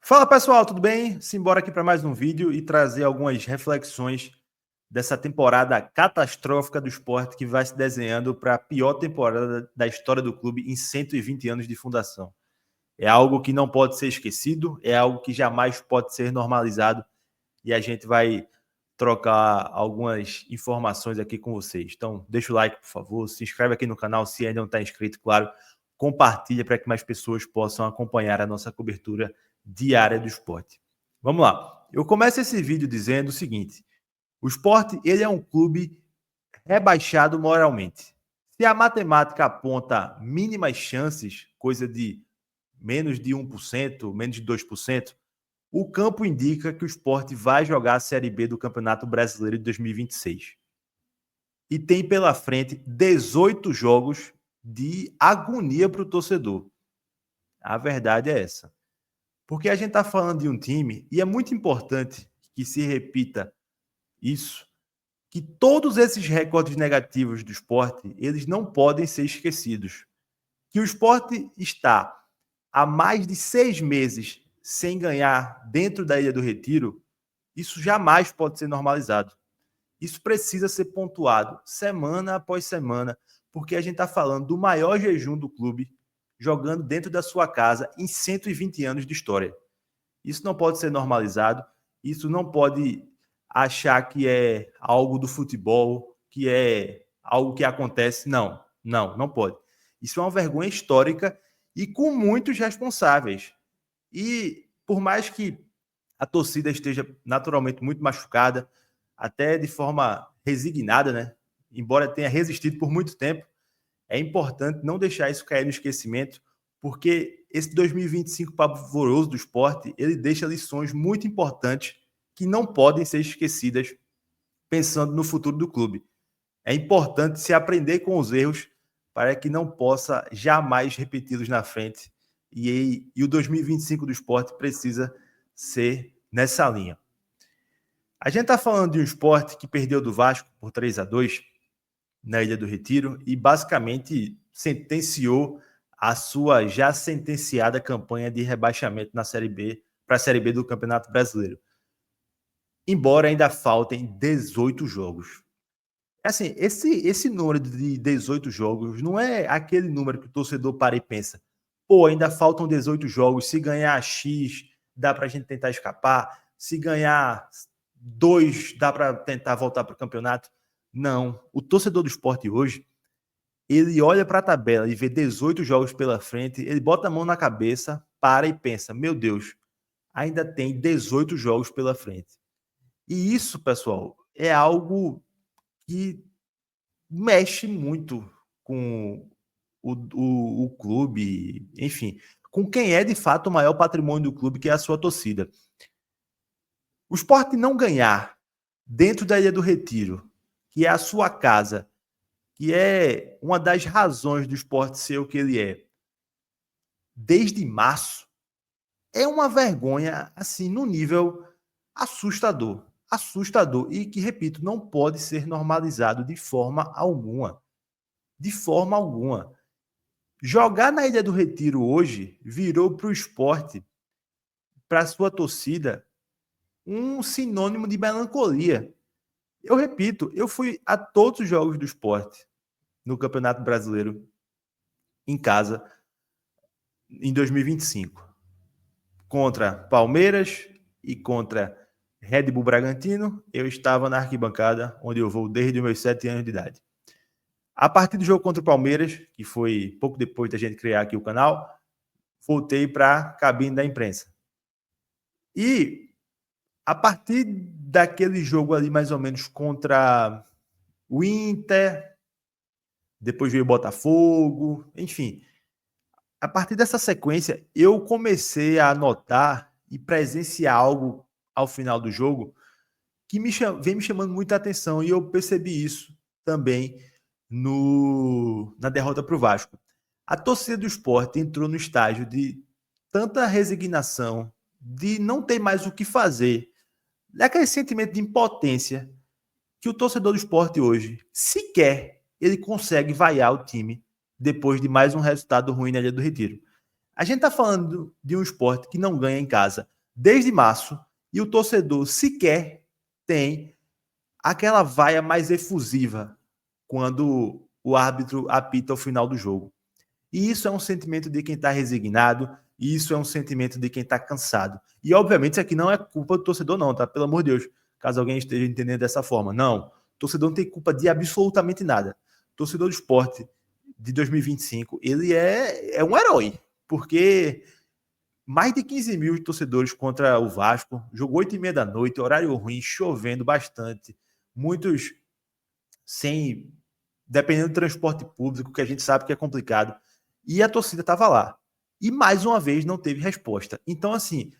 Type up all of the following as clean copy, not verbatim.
Fala pessoal, tudo bem? Simbora aqui para mais um vídeo e trazer algumas reflexões dessa temporada catastrófica do Sport que vai se desenhando para a pior temporada da história do clube em 120 anos de fundação. É algo que não pode ser esquecido, é algo que jamais pode ser normalizado e a gente vai trocar algumas informações aqui com vocês. Então, deixa o like, por favor, se inscreve aqui no canal se ainda não está inscrito, claro, compartilha para que mais pessoas possam acompanhar a nossa cobertura diária do esporte. Vamos lá. Eu começo esse vídeo dizendo o seguinte: o Sport, ele é um clube rebaixado moralmente. Se a matemática aponta mínimas chances, coisa de menos de 1%, menos de 2%, o campo indica que o Sport vai jogar a Série B do Campeonato Brasileiro de 2026. E tem pela frente 18 jogos de agonia para o torcedor. A verdade é essa. Porque a gente está falando de um time, e é muito importante que se repita isso, que todos esses recordes negativos do Sport, eles não podem ser esquecidos. Que o Sport está há mais de 6 meses sem ganhar dentro da Ilha do Retiro, isso jamais pode ser normalizado. Isso precisa ser pontuado semana após semana, porque a gente está falando do maior jejum do clube jogando dentro da sua casa em 120 anos de história. Isso não pode ser normalizado, isso não pode achar que é algo do futebol, que é algo que acontece. Não pode. Isso é uma vergonha histórica e com muitos responsáveis. E por mais que a torcida esteja naturalmente muito machucada, até de forma resignada, né? Embora tenha resistido por muito tempo, é importante não deixar isso cair no esquecimento, porque esse 2025 pavoroso do esporte, ele deixa lições muito importantes que não podem ser esquecidas pensando no futuro do clube. É importante se aprender com os erros para que não possa jamais repeti-los na frente. E o 2025 do esporte precisa ser nessa linha. A gente está falando de um esporte que perdeu do Vasco por 3-2 na Ilha do Retiro e basicamente sentenciou a sua já sentenciada campanha de rebaixamento na Série B, para a Série B do Campeonato Brasileiro. Embora ainda faltem 18 jogos. Assim, esse número de 18 jogos não é aquele número que o torcedor para e pensa: pô, ainda faltam 18 jogos, se ganhar X, dá para a gente tentar escapar, se ganhar 2, dá para tentar voltar para o campeonato. Não. O torcedor do esporte hoje, ele olha para a tabela e vê 18 jogos pela frente, ele bota a mão na cabeça, para e pensa: meu Deus, ainda tem 18 jogos pela frente. E isso, pessoal, é algo que mexe muito com o clube, enfim, com quem é de fato o maior patrimônio do clube, que é a sua torcida. O Sport não ganhar dentro da Ilha do Retiro, que é a sua casa, que é uma das razões do Sport ser o que ele é, desde março, é uma vergonha, assim, no nível assustador. Assustador. E que, repito, não pode ser normalizado de forma alguma. De forma alguma. Jogar na Ilha do Retiro hoje virou para o esporte, para a sua torcida, um sinônimo de melancolia. Eu repito, eu fui a todos os jogos do esporte no Campeonato Brasileiro em casa em 2025. Contra Palmeiras e contra Red Bull Bragantino, eu estava na arquibancada, onde eu vou desde os meus 7 anos de idade. A partir do jogo contra o Palmeiras, que foi pouco depois da gente criar aqui o canal, voltei para a cabine da imprensa. E a partir daquele jogo ali, mais ou menos, contra o Inter, depois veio o Botafogo, enfim. A partir dessa sequência, eu comecei a notar e presenciar algo ao final do jogo que vem me chamando muita atenção, e eu percebi isso também na derrota para o Vasco. A torcida do Sport entrou no estágio de tanta resignação, de não ter mais o que fazer, daquele sentimento de impotência, que o torcedor do Sport hoje, sequer ele consegue vaiar o time depois de mais um resultado ruim na Ilha do Retiro. A gente está falando de um Sport que não ganha em casa desde março, e o torcedor sequer tem aquela vaia mais efusiva quando o árbitro apita o final do jogo. E isso é um sentimento de quem está resignado, e isso é um sentimento de quem está cansado. E, obviamente, isso aqui não é culpa do torcedor, não, tá? Pelo amor de Deus, caso alguém esteja entendendo dessa forma. Não, o torcedor não tem culpa de absolutamente nada. O torcedor do esporte de 2025, ele é um herói, porque mais de 15 mil torcedores contra o Vasco, jogou 8h30 da noite, horário ruim, chovendo bastante, muitos sem, dependendo do transporte público, que a gente sabe que é complicado, e a torcida estava lá. E mais uma vez não teve resposta. Então, assim,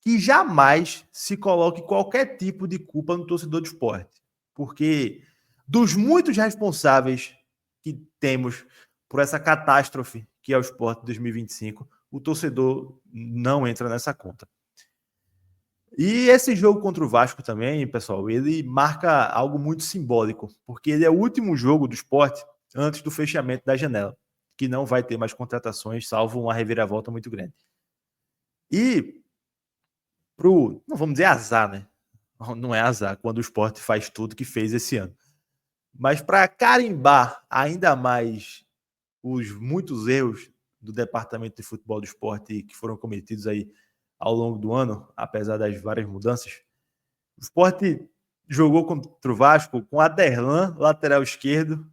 que jamais se coloque qualquer tipo de culpa no torcedor do esporte, porque dos muitos responsáveis que temos por essa catástrofe que é o esporte 2025, o torcedor não entra nessa conta. E esse jogo contra o Vasco também, pessoal, ele marca algo muito simbólico, porque ele é o último jogo do esporte antes do fechamento da janela, que não vai ter mais contratações, salvo uma reviravolta muito grande. E não vamos dizer azar, né? Não é azar quando o esporte faz tudo que fez esse ano. Mas para carimbar ainda mais os muitos erros do departamento de futebol do esporte que foram cometidos aí ao longo do ano, apesar das várias mudanças, o esporte jogou contra o Vasco com Aderlan, lateral esquerdo,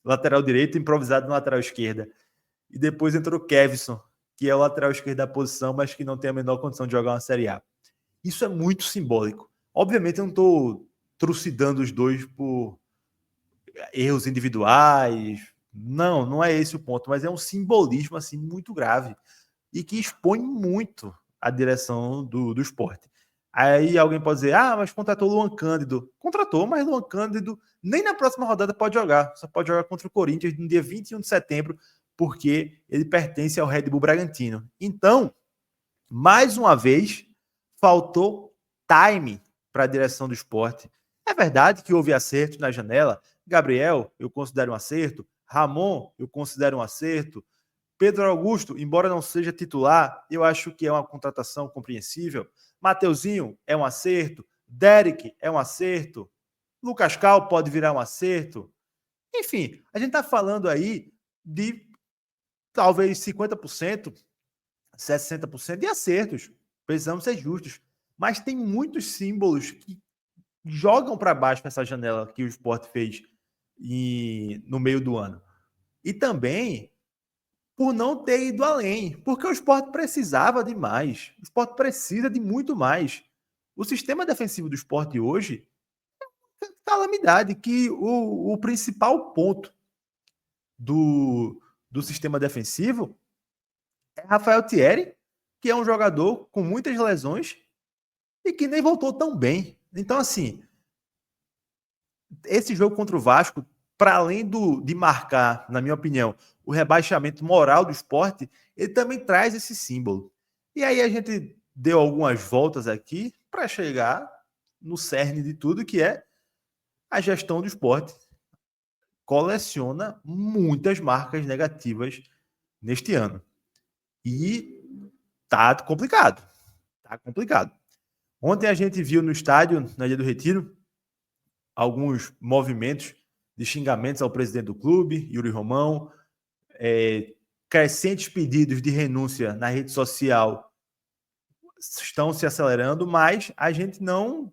lateral direito, improvisado na lateral esquerda. E depois entrou o Kevson, que é o lateral esquerdo da posição, mas que não tem a menor condição de jogar uma Série A. Isso é muito simbólico. Obviamente eu não estou trucidando os dois por erros individuais. Não é esse o ponto, mas é um simbolismo assim muito grave e que expõe muito a direção do esporte. Aí alguém pode dizer, mas contratou o Luan Cândido. Contratou, mas Luan Cândido nem na próxima rodada pode jogar. Só pode jogar contra o Corinthians no dia 21 de setembro, porque ele pertence ao Red Bull Bragantino. Então, mais uma vez, faltou time para a direção do esporte. É verdade que houve acerto na janela. Gabriel, eu considero um acerto. Ramon, eu considero um acerto. Pedro Augusto, embora não seja titular, eu acho que é uma contratação compreensível. Mateuzinho é um acerto. Derek é um acerto. Lucas Cal pode virar um acerto. Enfim, a gente está falando aí de talvez 50%, 60% de acertos. Precisamos ser justos. Mas tem muitos símbolos que jogam para baixo essa janela que o Sport fez no meio do ano. E também por não ter ido além, porque o Sport precisava de mais. O Sport precisa de muito mais. O sistema defensivo do Sport hoje é uma calamidade, que o principal ponto do sistema defensivo é Rafael Thierry, que é um jogador com muitas lesões e que nem voltou tão bem. Então, assim, esse jogo contra o Vasco, para além de marcar, na minha opinião, o rebaixamento moral do esporte, ele também traz esse símbolo. E aí a gente deu algumas voltas aqui para chegar no cerne de tudo, que é a gestão do esporte. Coleciona muitas marcas negativas neste ano. E tá complicado. Tá complicado. Ontem a gente viu no estádio, na Ilha do Retiro, alguns movimentos de xingamentos ao presidente do clube, Yuri Romão, crescentes pedidos de renúncia na rede social estão se acelerando, mas a gente não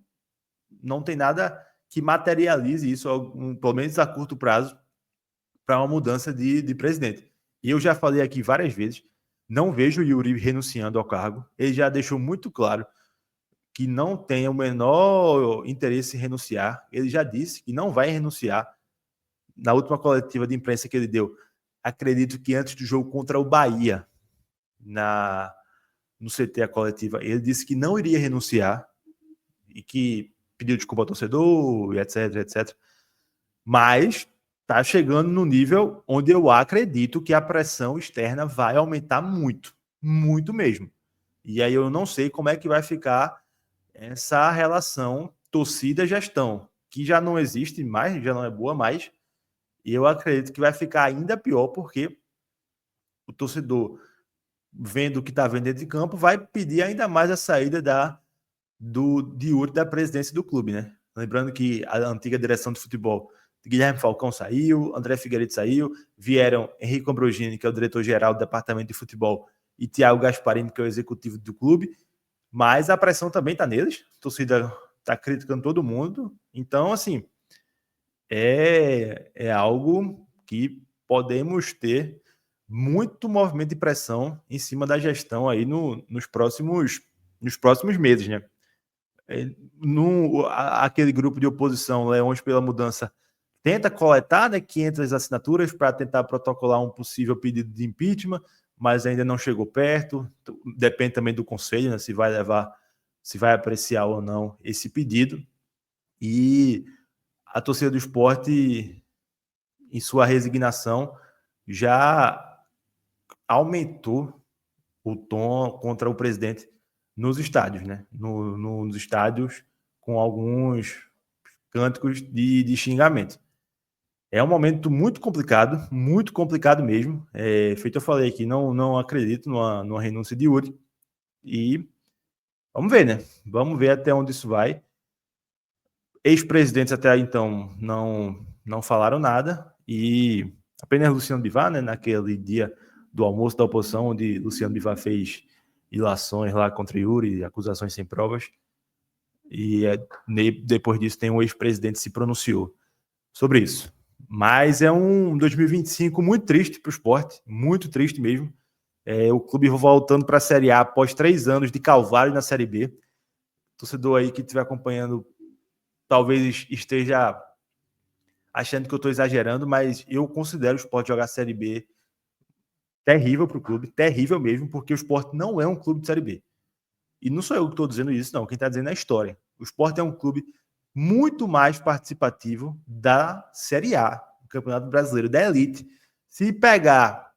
tem nada que materialize isso, pelo menos a curto prazo, para uma mudança de presidente. E eu já falei aqui várias vezes, não vejo o Yuri renunciando ao cargo. Ele já deixou muito claro que não tem o menor interesse em renunciar. Ele já disse que não vai renunciar. Na última coletiva de imprensa que ele deu, acredito que antes do jogo contra o Bahia, no CT a coletiva, ele disse que não iria renunciar e que pediu desculpa ao torcedor, etc, etc. Mas está chegando no nível onde eu acredito que a pressão externa vai aumentar muito, muito mesmo. E aí eu não sei como é que vai ficar essa relação torcida-gestão, que já não existe mais, já não é boa mais, e eu acredito que vai ficar ainda pior, porque o torcedor vendo o que está vendo dentro de campo, vai pedir ainda mais a saída de Yuri da presidência do clube, né? Lembrando que a antiga direção de futebol, Guilherme Falcão saiu, André Figueiredo saiu, vieram Henrique Ambrogini, que é o diretor-geral do departamento de futebol, e Thiago Gasparini, que é o executivo do clube, mas a pressão também está neles, a torcida está criticando todo mundo, então, assim, é algo que podemos ter muito movimento de pressão em cima da gestão aí nos próximos meses, né? Aquele grupo de oposição, Leões pela Mudança, tenta coletar, né, 500 assinaturas para tentar protocolar um possível pedido de impeachment, mas ainda não chegou perto. Depende também do conselho, né, se vai apreciar ou não esse pedido. E a torcida do Sport, em sua resignação, já aumentou o tom contra o presidente nos estádios, né? Nos estádios, com alguns cânticos de xingamento. É um momento muito complicado mesmo. Feito eu falei aqui, não acredito numa renúncia de Yuri. E vamos ver, né? Vamos ver até onde isso vai. Ex-presidentes até então não falaram nada. E apenas Luciano Bivar, né? Naquele dia do almoço da oposição, onde Luciano Bivar fez ilações lá contra Yuri, acusações sem provas. E depois disso tem um ex-presidente que se pronunciou sobre isso. Mas é um 2025 muito triste para o esporte, muito triste mesmo. O clube voltando para a Série A após 3 anos de calvário na Série B. Torcedor aí que estiver acompanhando talvez esteja achando que eu estou exagerando, mas eu considero o Sport jogar Série B terrível para o clube, terrível mesmo, porque o Sport não é um clube de Série B. E não sou eu que estou dizendo isso, não. Quem está dizendo é a história. O Sport é um clube muito mais participativo da Série A, do Campeonato Brasileiro, da elite. Se pegar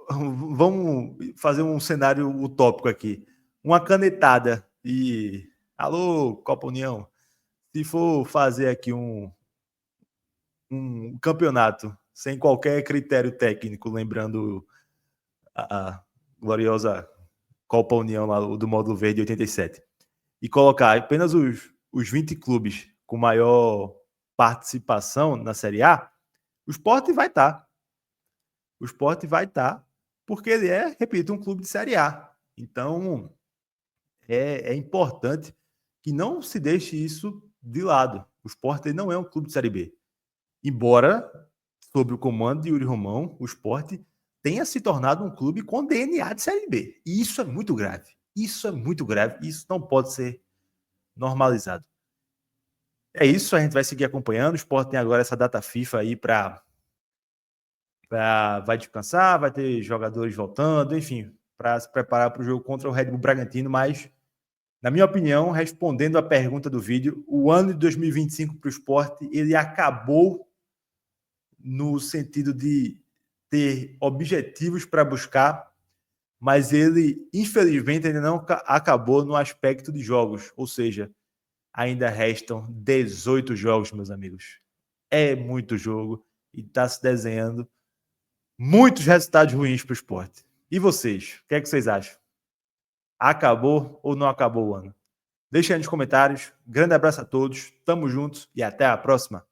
vamos fazer um cenário utópico aqui. Uma canetada e... Alô, Copa União. Se for fazer aqui um campeonato sem qualquer critério técnico, lembrando a gloriosa Copa União lá do módulo verde 87, e colocar apenas os 20 clubes com maior participação na Série A, o Sport vai estar. O Sport vai estar, porque ele é, repito, um clube de Série A. Então, é importante que não se deixe isso de lado. O Sport não é um clube de Série B. Embora, sob o comando de Yuri Romão, o Sport tenha se tornado um clube com DNA de Série B. E isso é muito grave. Isso é muito grave. Isso não pode ser normalizado. É isso, a gente vai seguir acompanhando. O Sport tem agora essa data FIFA aí vai descansar, vai ter jogadores voltando, enfim, para se preparar para o jogo contra o Red Bull Bragantino, mas, na minha opinião, respondendo à pergunta do vídeo, o ano de 2025 para o Sport, ele acabou no sentido de ter objetivos para buscar, mas ele, infelizmente, ainda não acabou no aspecto de jogos, ou seja, ainda restam 18 jogos, meus amigos. É muito jogo e está se desenhando muitos resultados ruins para o Sport. E vocês? O que é que vocês acham? Acabou ou não acabou o ano? Deixa aí nos comentários. Grande abraço a todos. Tamo juntos e até a próxima.